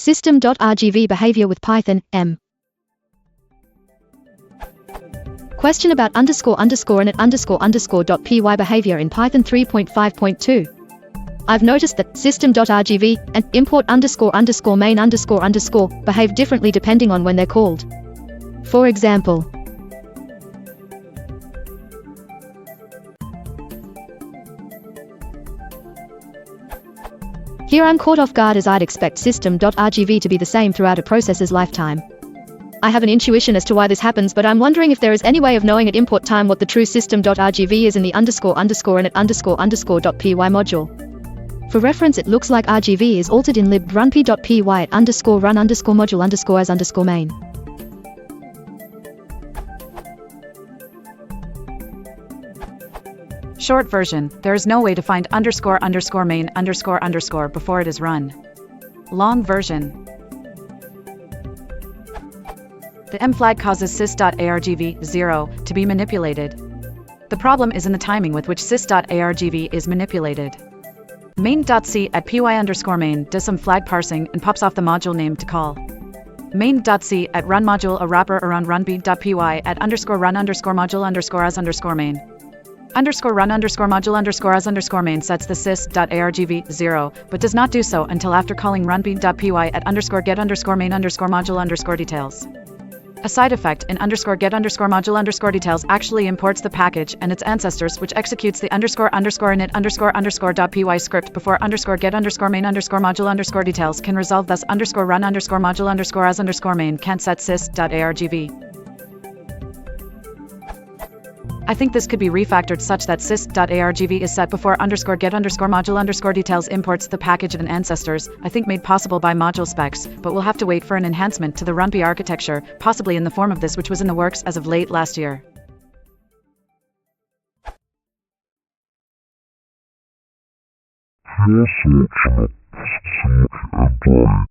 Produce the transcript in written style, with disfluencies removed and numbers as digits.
System.Rgv behavior with Python, M. Question about ___ and ___.py behavior in Python 3.5.2. I've noticed that System.Rgv and import ___main__ behave differently depending on when they're called. For example, here I'm caught off guard as I'd expect System.Rgv to be the same throughout a process's lifetime. I have an intuition as to why this happens, but I'm wondering if there is any way of knowing at import time what the true System.Rgv is in the ___ and ___.py module. For reference, it looks like RGV is altered in lib.runp.py at _run_module_as_main. Short version, there is no way to find __main__ before it is run. Long version. The M flag causes Sys.Argv 0 to be manipulated. The problem is in the timing with which Sys.Argv is manipulated. Main.c at py_main does some flag parsing and pops off the module name to call. Main.c at run module a wrapper around runb.py at _run_module_as_main. _run_module_as_main sets the Sys.Argv 0, but does not do so until after calling runb.py at _get_main_module_details. A side effect in _get_module_details actually imports the package and its ancestors, which executes the _init__.py script before _get_main_module_details can resolve. Thus _run_module_as_main can't set Sys.Argv. I think this could be refactored such that Sys.Argv is set before _get_module_details imports the package and ancestors, I think made possible by module specs, but we'll have to wait for an enhancement to the runp architecture, possibly in the form of this, which was in the works as of late last year. Hypnotic Puzzle3